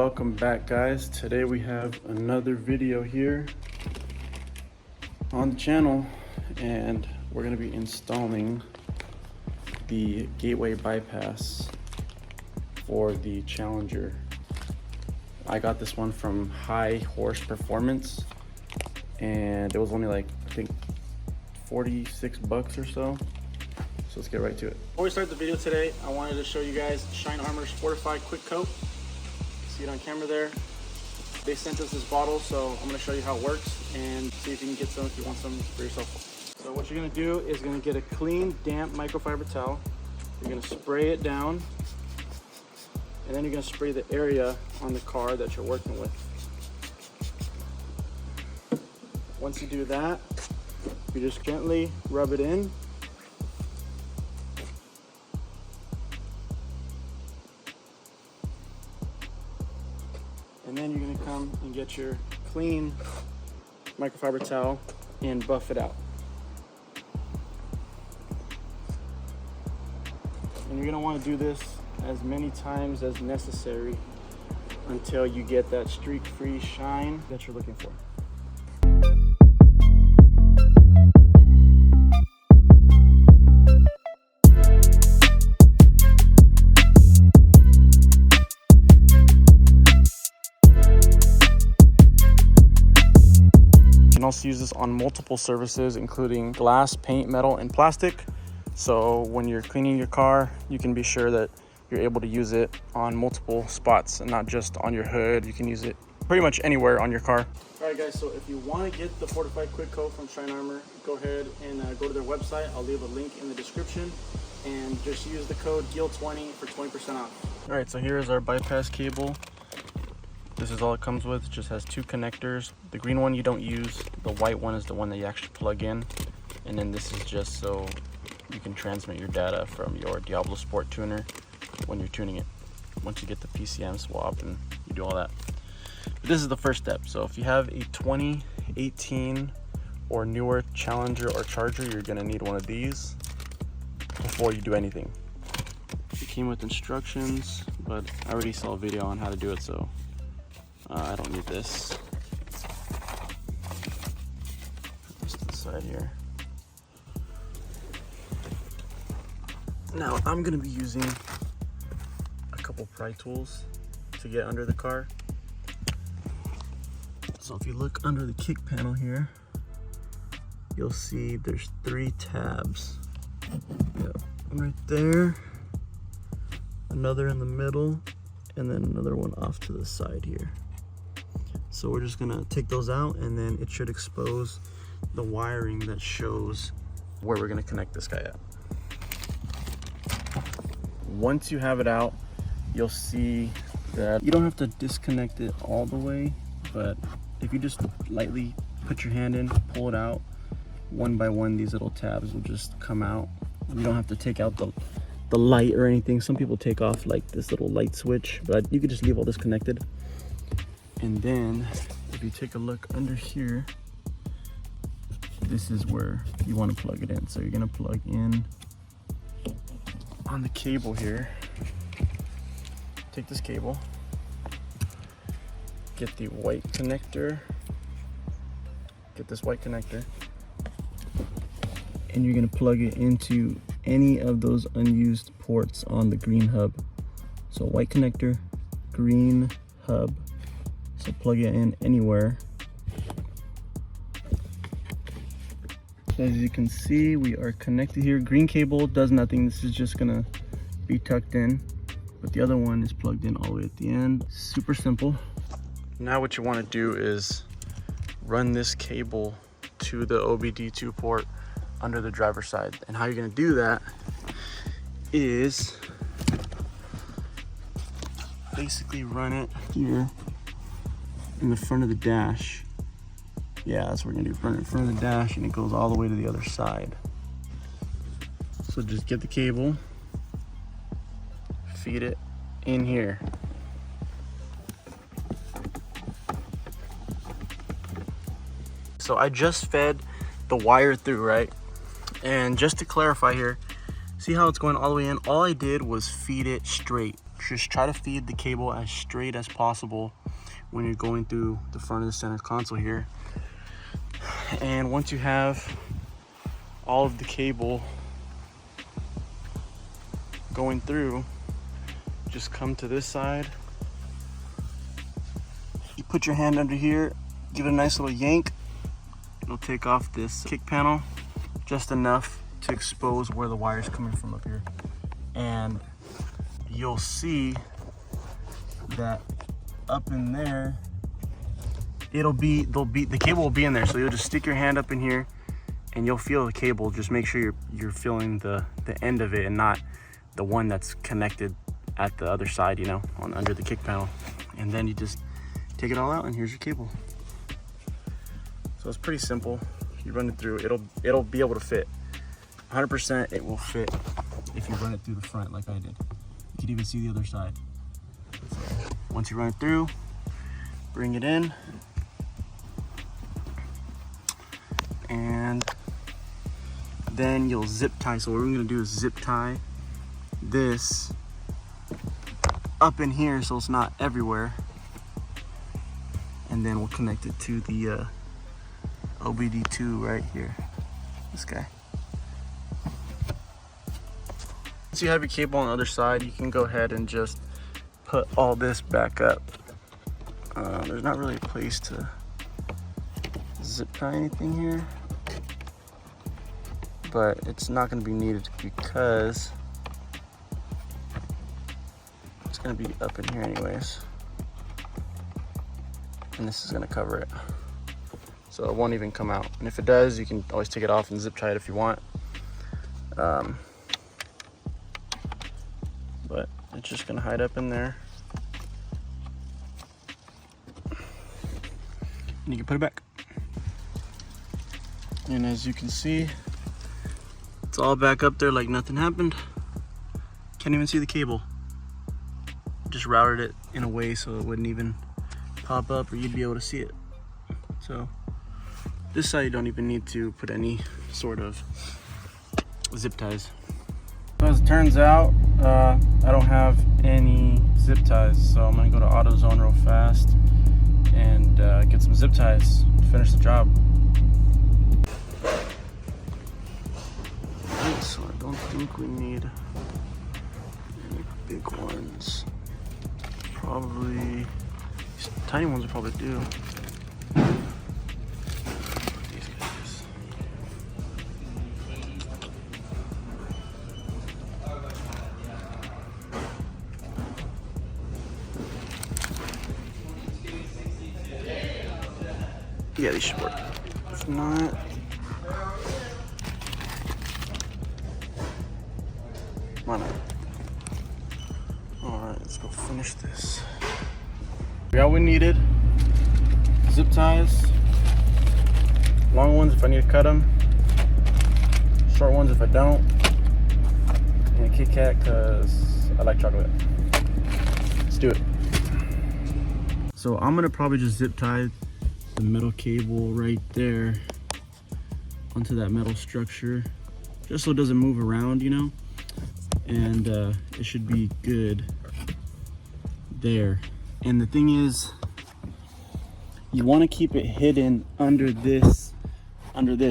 welcome back, guys. Today we have another video here on the channel, and we're going to be installing the gateway bypass for the Challenger. I got this one from High Horse Performance, and it was only like, I think, 46 bucks or so. So let's get right to it. Before we start the video today, I wanted to show you guys Shine Armor's Fortified Quick Coat. See it on camera there. They sent us this bottle, so I'm gonna show you how it works and see if you can get some if you want some for yourself. So what you're gonna do is you're gonna get a clean, damp microfiber towel. You're gonna spray it down, and then you're gonna spray the area on the car that you're working with. Once you do that, you just gently rub it in. And then you're gonna come and get your clean microfiber towel and buff it out. And you're gonna wanna do this as many times as necessary until you get that streak-free shine that you're looking for. You can also use this on multiple surfaces, including glass, paint, metal, and plastic. So when you're cleaning your car, you can be sure that you're able to use it on multiple spots and not just on your hood. You can use it pretty much anywhere on your car. All right, guys, so if you want to get the Fortified Quick Coat from Shine Armor, go ahead and go to their website. I'll leave a link in the description, and just use the code GIL20 for 20% off. All right, so here is our bypass cable. This is all it comes with. It just has two connectors. The green one you don't use. The white one is the one that you actually plug in. And then this is just so you can transmit your data from your Diablosport tuner when you're tuning it. Once you get the PCM swap and you do all that. But this is the first step. So if you have a 2018 or newer Challenger or Charger, you're gonna need one of these before you do anything. It came with instructions, but I already saw a video on how to do it, so I don't need this. Put this to the side here. Now I'm gonna be using a couple pry tools to get under the car. So if you look under the kick panel here, you'll see there's 3 tabs. Yep. One right there, another in the middle, and then another one off to the side here. So we're just gonna take those out, and then it should expose the wiring that shows where we're gonna connect this guy at. Once you have it out, you'll see that you don't have to disconnect it all the way, but if you just lightly put your hand in, pull it out, one by one these little tabs will just come out. You don't have to take out the light or anything. Some people take off like this little light switch, but you could just leave all this connected. And then if you take a look under here, this is where you want to plug it in. So you're going to plug in on the cable here. Take this cable, get the white connector, get this white connector, and you're going to plug it into any of those unused ports on the green hub. So white connector, green hub. So plug it in anywhere. So as you can see, we are connected here. Green cable does nothing. This is just gonna be tucked in, but the other one is plugged in all the way at the end. Super simple. Now what you want to do is run this cable to the OBD2 port under the driver's side. And how you're gonna do that is basically run it here in the front of the dash. Yeah, that's what we're gonna do. Run it in front of the dash, and it goes all the way to the other side. So just get the cable, feed it in here. So I just fed the wire through, right? And just to clarify here, see how it's going all the way in? All I did was feed it straight just try to feed the cable as straight as possible when you're going through the front of the center console here. And once you have all of the cable going through, just come to this side. You put your hand under here, give it a nice little yank. It'll take off this kick panel just enough to expose where the wire's coming from up here. And you'll see that up in there, the cable will be in there. So you'll just stick your hand up in here and you'll feel the cable. Just make sure you're feeling the end of it and not the one that's connected at the other side, you know, under the kick panel. And then you just take it all out and here's your cable. So it's pretty simple. You run it through, it'll be able to fit. 100% it will fit if you run it through the front like I did. You can even see the other side. So once you run it through, bring it in, and then you'll zip tie. So what we're gonna do is zip tie this up in here so it's not everywhere, and then we'll connect it to the OBD2 right here, this guy. Once you have your cable on the other side, you can go ahead and just put all this back up. There's not really a place to zip tie anything here, but it's not going to be needed because it's going to be up in here anyways, and this is going to cover it, so it won't even come out. And if it does, you can always take it off and zip tie it if you want. But it's just going to hide up in there, and you can put it back. And as you can see, it's all back up there like nothing happened. Can't even see the cable. Just routed it in a way so it wouldn't even pop up or you'd be able to see it. So this side you don't even need to put any sort of zip ties. So as it turns out, I don't have any zip ties, so I'm gonna go to AutoZone real fast and get some zip ties to finish the job. Right, so I don't think we need any big ones. Probably, these tiny ones will probably do. These guys. Yeah, these should work. If not, why not? Alright, let's go finish this. We got what we needed. Zip ties. Long ones if I need to cut them. Short ones if I don't. And a Kit Kat because I like chocolate. Let's do it. So I'm going to probably just zip tie the metal cable right there onto that metal structure, just so it doesn't move around, you know, and it should be good there. And the thing is, you want to keep it hidden under this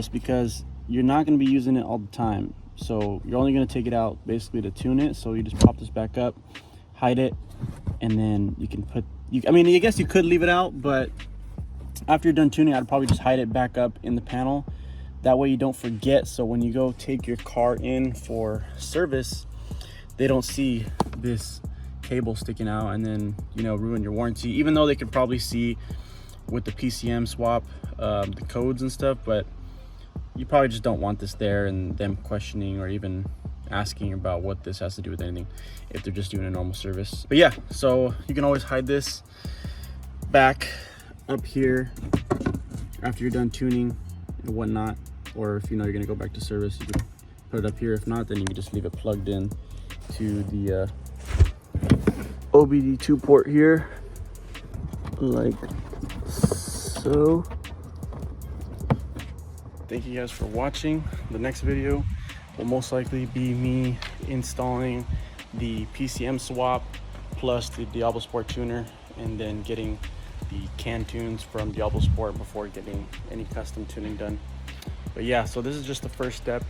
because you're not going to be using it all the time, so you're only going to take it out basically to tune it. So you just pop this back up, hide it, and then you can put, I mean, I guess you could leave it out, but after you're done tuning, I'd probably just hide it back up in the panel. That way you don't forget, so when you go take your car in for service, they don't see this cable sticking out and then, you know, ruin your warranty. Even though they could probably see with the PCM swap the codes and stuff, but you probably just don't want this there and them questioning or even asking about what this has to do with anything if they're just doing a normal service. But yeah, so you can always hide this back up here after you're done tuning and whatnot, or if you know you're going to go back to service, you can put it up here. If not, then you can just leave it plugged in to the OBD2 port here, like so. Thank you guys for watching. The next video will most likely be me installing the PCM swap plus the Diablosport tuner, and then getting the can tunes from Diablosport before getting any custom tuning done. But yeah, so this is just the first step,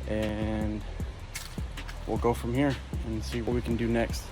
and we'll go from here and see what we can do next.